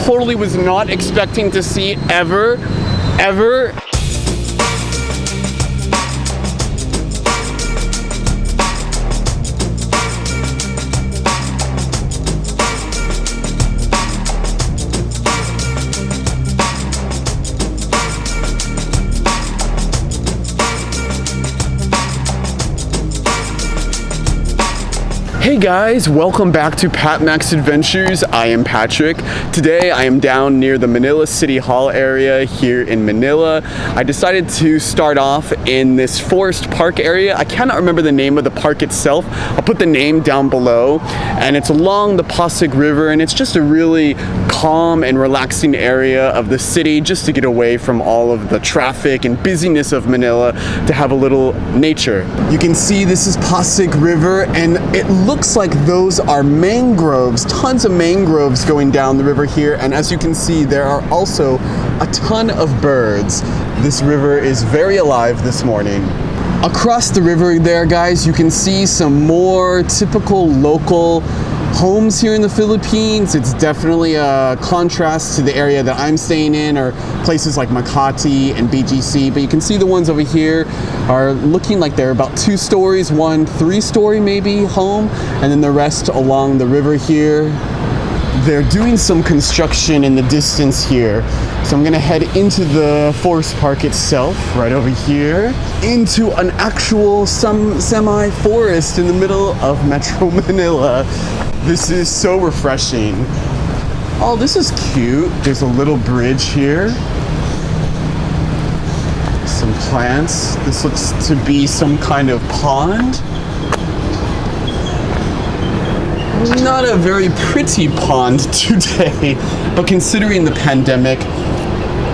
totally was not expecting to see ever. Hey guys, welcome back to Pat Max Adventures. I am Patrick. Today I am down near the Manila City Hall area here in Manila. I decided to start off in this forest park area. I cannot remember the name of the park itself. I'll put the name down below. And it's along the Pasig River, and it's just a really calm and relaxing area of the city, just to get away from all of the traffic and busyness of Manila, to have a little nature. You can see this is Pasig River, and it looks like those are mangroves, tons of mangroves going down the river here. And as you can see, there are also a ton of birds. This river is very alive this morning. Across the river there, guys, you can see some more typical local homes here in the Philippines. It's definitely a contrast to the area that I'm staying in, or places like Makati and BGC, but you can see the ones over here are looking like they're about 2 stories, one 3-story maybe home, and then the rest along the river here. They're doing some construction in the distance here. So I'm gonna head into the forest park itself, right over here, into an actual semi-forest in the middle of Metro Manila. This is so refreshing. Oh, this is cute. There's a little bridge here. Some plants. This looks to be some kind of pond. Not a very pretty pond today, but considering the pandemic,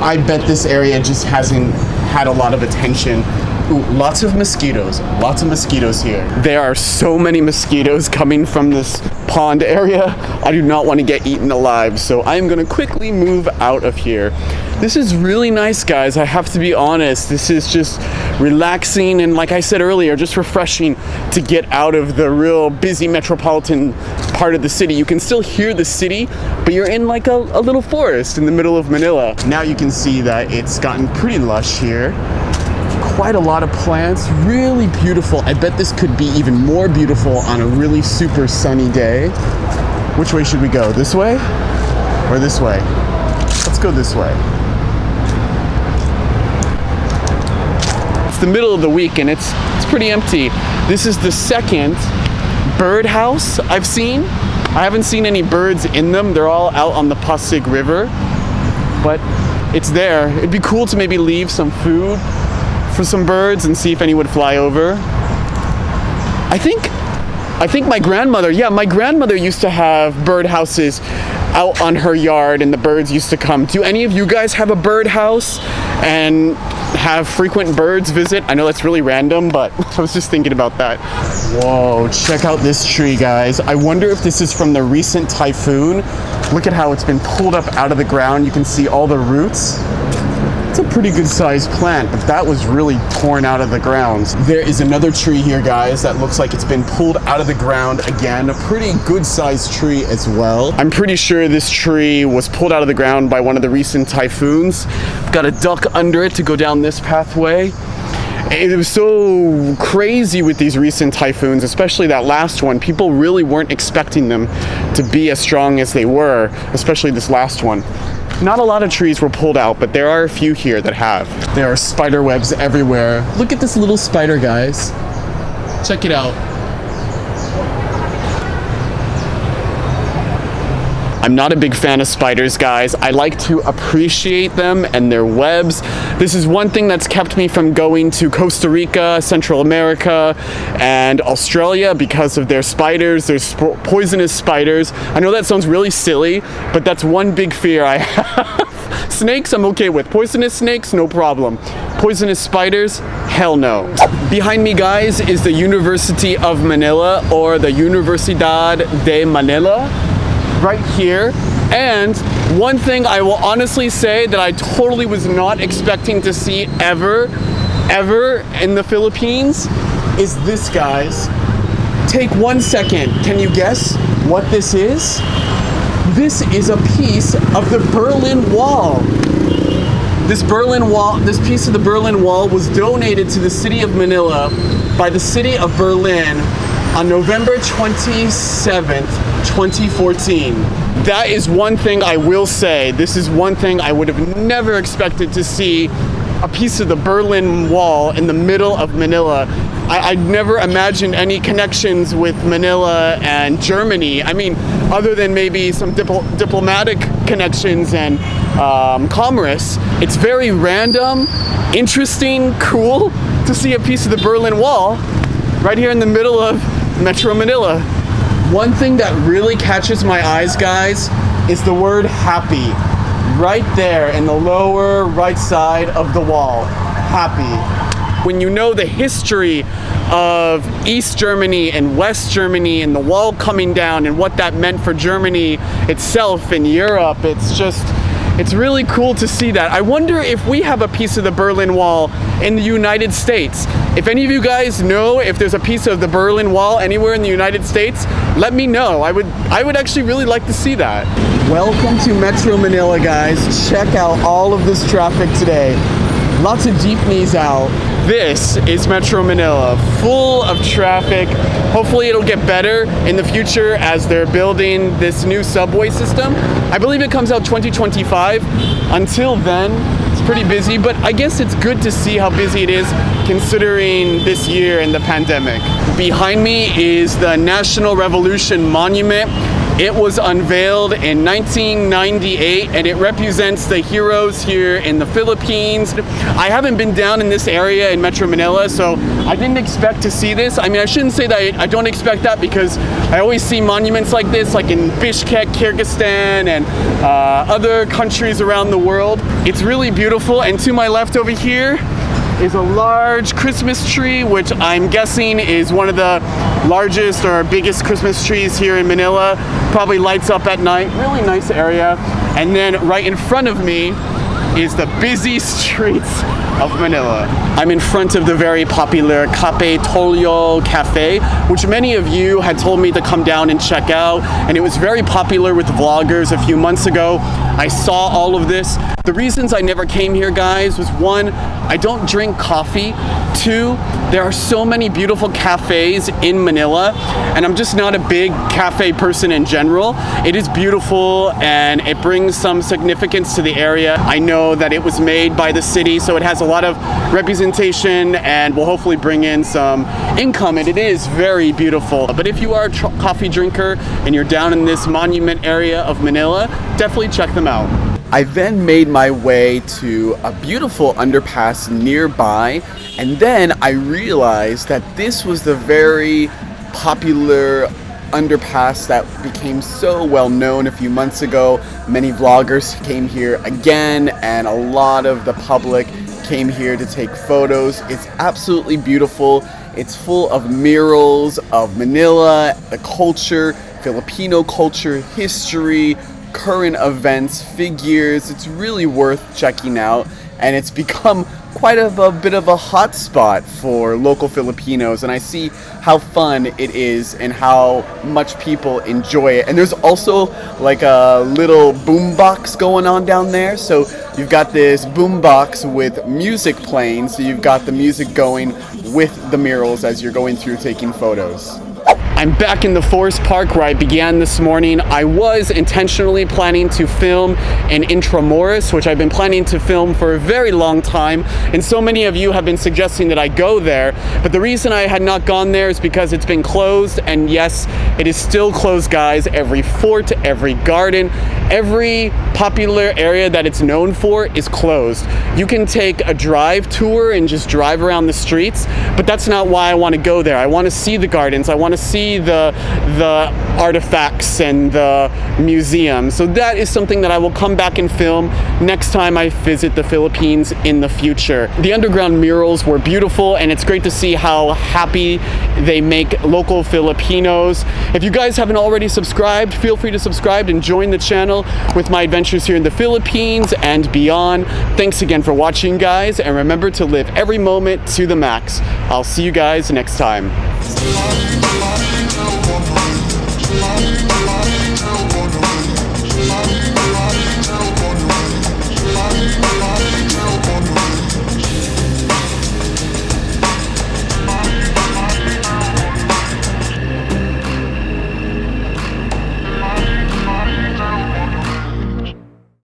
I bet this area just hasn't had a lot of attention. Ooh, lots of mosquitoes here. There are so many mosquitoes coming from this pond area. I do not want to get eaten alive, so I am gonna quickly move out of here. This is really nice, guys. I have to be honest. This is just relaxing, and like I said earlier, just refreshing to get out of the real busy metropolitan part of the city. You can still hear the city, but you're in like a little forest in the middle of Manila. Now you can see that it's gotten pretty lush here. Quite a lot of plants, really beautiful. I bet this could be even more beautiful on a really super sunny day. Which way should we go? This way or this way? Let's go this way. It's the middle of the week and it's pretty empty. This is the second birdhouse I've seen. I haven't seen any birds in them. They're all out on the Pasig River, but it's there. It'd be cool to maybe leave some food for some birds and see if any would fly over. I think my grandmother used to have birdhouses out on her yard, and the birds used to come. Do any of you guys have a birdhouse and have frequent birds visit? I know that's really random, but I was just thinking about that. Whoa, check out this tree, guys. I wonder if this is from the recent typhoon. Look at how it's been pulled up out of the ground. You can see all the roots. It's a pretty good sized plant, but that was really torn out of the ground. There is another tree here, guys, that looks like it's been pulled out of the ground again. A pretty good sized tree as well. I'm pretty sure this tree was pulled out of the ground by one of the recent typhoons. Got a duck under it to go down this pathway. It was so crazy with these recent typhoons, especially that last one. People really weren't expecting them to be as strong as they were, especially this last one. Not a lot of trees were pulled out, but there are a few here that have. There are spider webs everywhere. Look at this little spider, guys. Check it out. I'm not a big fan of spiders, guys. I like to appreciate them and their webs. This is one thing that's kept me from going to Costa Rica, Central America, and Australia, because of their spiders. There's poisonous spiders. I know that sounds really silly, but that's one big fear I have. Snakes, I'm okay with. Poisonous snakes, no problem. Poisonous spiders, hell no. Behind me, guys, is the University of Manila, or the Universidad de Manila, right here. And one thing I will honestly say that I totally was not expecting to see ever in the Philippines is this, guys. Take 1 second. Can you guess what this is? This is a piece of the Berlin Wall. This piece of the Berlin Wall was donated to the city of Manila by the city of Berlin on November 27th, 2014. That is one thing I will say. This is one thing I would have never expected to see, a piece of the Berlin Wall in the middle of Manila. I'd never imagined any connections with Manila and Germany. I mean, other than maybe some diplomatic connections and commerce. It's very random, interesting, cool to see a piece of the Berlin Wall right here in the middle of Metro Manila. One thing that really catches my eyes, guys, is the word happy. Right there in the lower right side of the wall. Happy. When you know the history of East Germany and West Germany and the wall coming down and what that meant for Germany itself and Europe, it's really cool to see that. I wonder if we have a piece of the Berlin Wall in the United States. If any of you guys know if there's a piece of the Berlin Wall anywhere in the United States, let me know. I would actually really like to see that. Welcome to Metro Manila, guys. Check out all of this traffic today. Lots of jeepneys out. This is Metro Manila, full of traffic. Hopefully it'll get better in the future as they're building this new subway system. I believe it comes out 2025. Until then, it's pretty busy, but I guess it's good to see how busy it is considering this year and the pandemic. Behind me is the National Revolution Monument. It was unveiled in 1998 and it represents the heroes here in the Philippines. I haven't been down in this area in Metro Manila, so I didn't expect to see this. I mean, I shouldn't say that I don't expect that, because I always see monuments like this, like in Bishkek, Kyrgyzstan, and other countries around the world. It's really beautiful, and to my left over here is a large Christmas tree, which I'm guessing is one of the largest or biggest Christmas trees here in Manila. Probably lights up at night. Really nice area. And then right in front of me is the busy streets of Manila. I'm in front of the very popular Capitulo Cafe, which many of you had told me to come down and check out, and it was very popular with vloggers a few months ago. I saw all of this. The reasons I never came here, guys, was one, I don't drink coffee. Two, there are so many beautiful cafes in Manila, and I'm just not a big cafe person in general. It is beautiful and it brings some significance to the area. I know that it was made by the city, so it has a lot of representation and will hopefully bring in some income, and it is very beautiful. But if you are a coffee drinker and you're down in this monument area of Manila, definitely check them out. I then made my way to a beautiful underpass nearby, and then I realized that this was the very popular underpass that became so well known a few months ago. Many vloggers came here again, and a lot of the public came here to take photos. It's absolutely beautiful. It's full of murals of Manila, the culture, Filipino culture, history, current events, figures. It's really worth checking out, and it's become quite a bit of a hot spot for local Filipinos, and I see how fun it is and how much people enjoy it. And there's also like a little boombox going on down there, so you've got this boombox with music playing, so you've got the music going with the murals as you're going through taking photos. I'm back in the Forest Park where I began this morning. I was intentionally planning to film in Intramuros, which I've been planning to film for a very long time, and so many of you have been suggesting that I go there. But the reason I had not gone there is because it's been closed, and yes, it is still closed, guys. Every fort, every garden, every popular area that it's known for is closed. You can take a drive tour and just drive around the streets, but that's not why I want to go there. I want to see the gardens. I want to see the artifacts and the museum. So that is something that I will come back and film next time I visit the Philippines in the future. The underground murals were beautiful, and it's great to see how happy they make local Filipinos. If you guys haven't already subscribed, feel free to subscribe and join the channel with my adventures here in the Philippines and beyond. Thanks again for watching, guys, and remember to live every moment to the max. I'll see you guys next time.